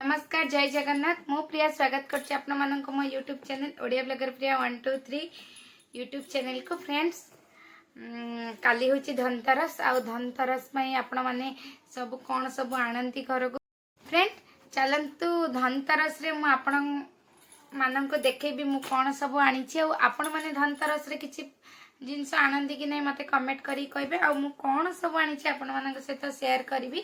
नमस्कार जय जगन्नाथ मु प्रिया स्वागत करछि आपन मानक मो यूट्यूब चैनल ओडिया ब्लॉगर प्रिया 123 यूट्यूब चैनल को फ्रेंड्स काली होछि धनतेरस आ धनतेरस में आपण माने सब कोन सब आनंती घर को फ्रेंड चलंतु धनतेरस रे मु आपण मानक देखेबी मु कोन सब आनी छी आ आपण माने धनतेरस रे किछि जिंस आनंदी कि नै मते कमेंट करी कहबे आ मु कोन सब आनी छी आपण मानक सहित शेयर करबी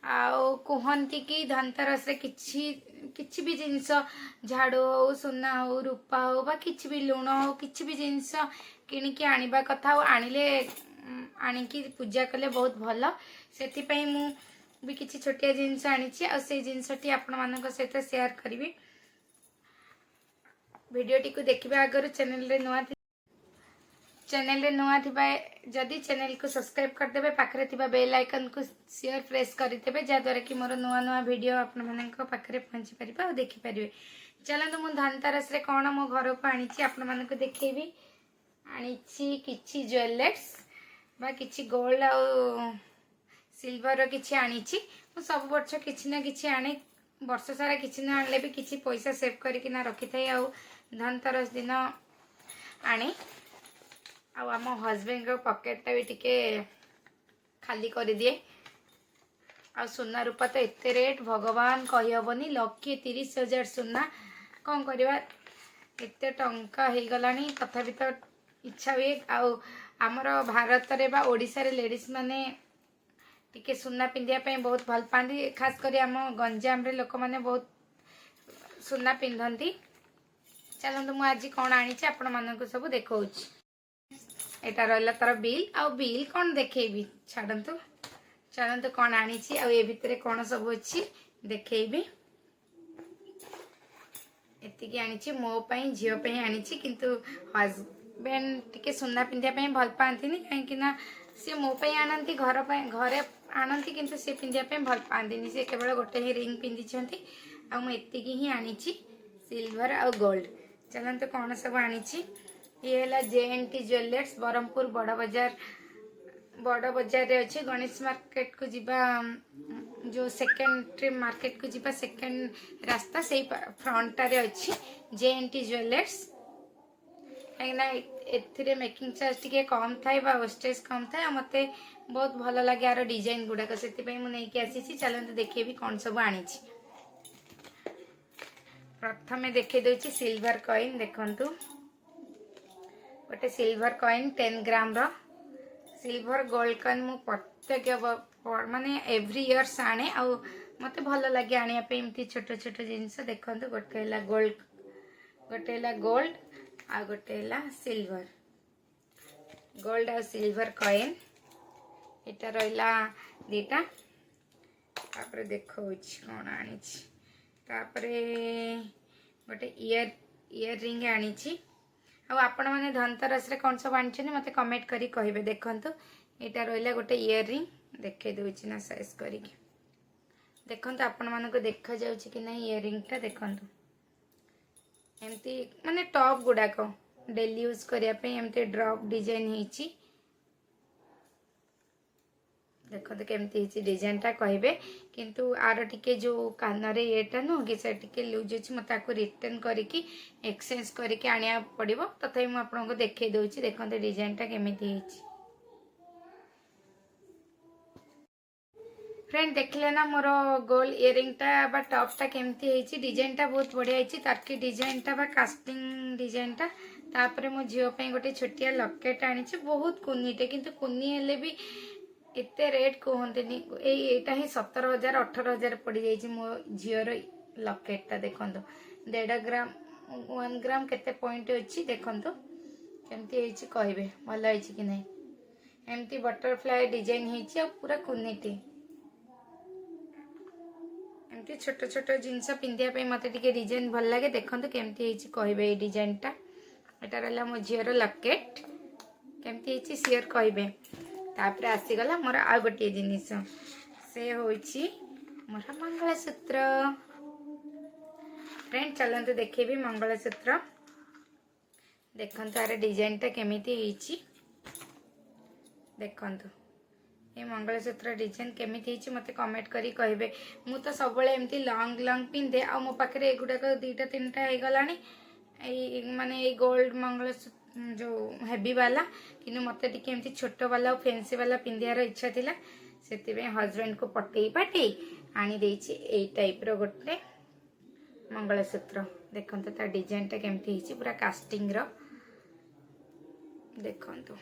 आउ कहती कि धनतेरस रे किछि भी जिनस झाड़ू हो सुना हो रूपा हो बा किछि भी लुण हो किछि भी जिनस किनिकी आनिबा कथा आनिले आनिकी पूजा कले बहुत भल सेति पई मु भी किछि छोटिया जिनस आनिछि आ से जिनसटी आपण मानक सहित शेयर करबी वीडियो टी को देखिबा आगर चैनल रे नुआ थिबा जदि चैनल को सब्सक्राइब कर देबे पाखरे थिबा बेल आइकन को शेयर प्रेस करि देबे जा द्वारा कि मोर नुआ नुआ वीडियो आपन मानक पाखरे पहुंची परिबा और देखि परिबे। चलंतु मु धनतेरस रे कोन मो घर को आनी छी आपन मानक देखैबी आनी छी किछि ज्वेलर्स बा किछि गोल्ड आ सिल्वर रो किछि आनी छी मु सब वर्ष किछि ना किछि आने वर्ष सारा किछि ना आनले भी किछि पैसा सेव करिकि ना रखि थाई आ धनतेरस दिन आनी आम हजबैंड रो पॉकेट टा भी टिके खाली कर दिए आ सुना रूपा तो एते रेट भगवान कही हबनी लक्षे 30,000 सुना कौन करवा एते टंका हो गलानी तथापि तो इच्छा हुए आमर भारत रे बा ओडिसा रे लेडीज माने टिके सुना पिंधिया पे बहुत भल पाती खास करी आम गंजाम रे लोक माने बहुत सुना पिंधती। चलतु मु आज कौन आनी आपण मानक सब देखौछि एटा रहला तार बिल आ बिल कौन देखेबी छाड़ंतु चलंतु कौन आनी छी आ ए भितरे कौन सब अछि देखेबी एतिकी आनी छी मो पई झियो पई आनी छी किंतु हस्बैंड टिके सुना पिंधिया पई भल पांतिनी काहे कि ना से मो पई आनंती घर पई घरे आनंती किंतु से पिंधिया पई भल पांतिनी से केवल गोटे ही रिंग पिंधि छंती आ मु एतिकी ही आनी छी सिल्वर आ गोल्ड। चलंतु कौन सब आनी छी ये है JNT ज्वेलर्स बरहमपुर बड़ बजार रे अच्छे गणेश मार्केट को जीवा जो सेकेंड मार्केट को जीवा सेकेंड रास्ता से फ्रंट रे अच्छी JNT ज्वेलर्स कहीं मेकिंग चार्ज टी कम थाए वेस्टेज कम थाए मते बहुत भल लगे यार डिजाइन गुड़ाक से मुझे आसी चलते देखेबी कौन सब आनी प्रथम देखे दूसरी सिल्वर कॉइन देखंतु गोटे सिल्वर कॉइन 10 ग्राम रो सिल्वर गोल्ड कॉइन मु प्रत्येक माने एवरी इयर्स आने आ मते भल लगे आनिया पे एमती छोट छोट जिनस देखंतु गोटे हला गोल्ड आ गोटे हला सिल्वर गोल्ड आ सिल्वर कॉइन एटा रहला दीटा तापर देखौ कोन आनी तापरे गोटे इयर रिंग आनी आपण मैंने धनतेरस रे कौन सब आनी मत कमेंट करी कहबे। देखंतु एटा रोइला गोटे इयर रिंग देखे दोछि ना साइज करी देखंतु आपण मानको देखा जाउछि कि नहीं इयर रिंग टा देखंतु एमती माने टॉप गुडाक डेली यूज करिया पे एमती ड्रॉप डिजाइन हिची देखते केमती डिजाइन टा कहबे किंतु आर टिके जो कान रे एटा नो कि से टिके लूज अछि मते आको रिटर्न करिकि एक्सचेंज करिकि आनिया पड़िबो तथापि मु आपनको देखै दोछि देखंते डिजाइन टा केमिति हिची फ्रेंड देखले ना मोर गोल्ड इयरिंग टा बा टॉप टा केमिति हिची डिजाइन टा बहुत बढ़िया हिची तारकी डिजाइन टा बा कास्टिंग डिजाइन टा तापरे मो झियो पे गोटे छोटिया लॉकेट आनी छी बहुत कुनीटे किंतु कुनी हेले भी एते रेट कहते एटा ही 17,000 18,000 पड़ जाइए मो झीर लकेटा देखो 1.5 ग्राम 1 ग्राम केते पॉइंट अच्छी देखो केमती कहबे भल कि नहीं एमती बटरफ्लाई डिजाइन है पूरा कुनीटी एमती छोट छोट जिनस पिंधिया मत डिजाइन भल लगे देखो केमती कहबे डिजाइन टा एटा रहा मो झीर लकेट केमती शेयर कहबे। तापर आसीगला मोर आ गोटे जिनिस से होइछि मोर मंगलसूत्र फ्रेंड चलते देखेबी मंगलसूत्र देखंतु आर डिजाइन टा केमिति हिची देखंतु ये मंगलसूत्र डिजाइन केमिति हिची मते कमेंट करी कहबे। मु तो सबले एमती लॉन्ग लॉन्ग पिंधे आ मो पाखरे एगुडाक दुईटा तीनटा हे गलानी माने ए गोल्ड मंगलसूत्र जो हेवी वाला किनु मते टिके एमती छोटो वाला फैंसी वाला पिंधियार इच्छा थिला सेति हजबैंड को पटेई पाटेई आनी देछि ए टाइप रो गोटे मंगलसूत्र। देखंतु ता डिजाइन टा केमती हिची पूरा कास्टिंग रो देखंतु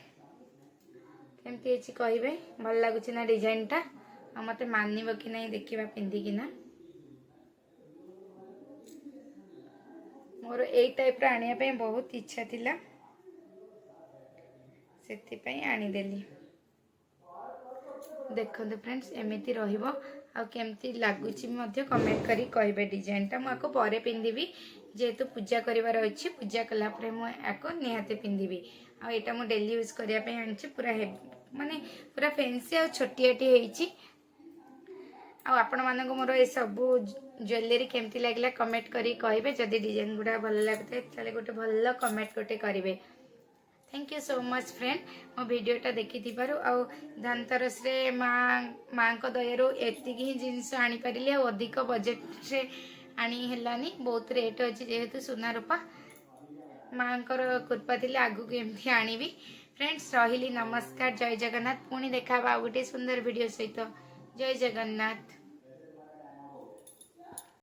केमती हिची कहबे। भल लागुची ना डिजाइन टा आ मते मानिबो कि नै देखिबा पिंधि कि ना। मोर ए टाइप रो आनिया पे बहुत इच्छा थिला सेति पई आनी देली। देखंतु फ्रेंड्स एमिति रहिबो आ केमती लागुची मध्य कमेंट करी कहबे। डिजाइन टा मु आको परे पिंधिबी जेहेतु पूजा करिवार अछि पूजा कला परे मु आको निहाते पिंधिबी आ एटा मु डेली यूज करिया पे आनछि पूरा माने पूरा फैंसी आ छोटियाटी हेछि। आ आपण मानको मोर ए सब ज्वेलरी केमती लागला कमेंट करी कहबे। जदी डिजाइन गुडा भल लागते ताले गोटे भल कमेंट गोटे करिवे। Thank you so much friend मो वीडियोटा देखि थिबारु आ धनतेरस रे माँ को दयारु एतिकी ही जिनस आनी पारिली आ अधिक बजेट रे आनी हेलानी बहुत रेट अछि जेहेतु सोना रूपा माँ कृपा थिले आगु केमती आनीबी। फ्रेंड्स रहिली नमस्कार जय जगन्नाथ पुणी देखा गोटे सुंदर वीडियो सहित जय जगन्नाथ।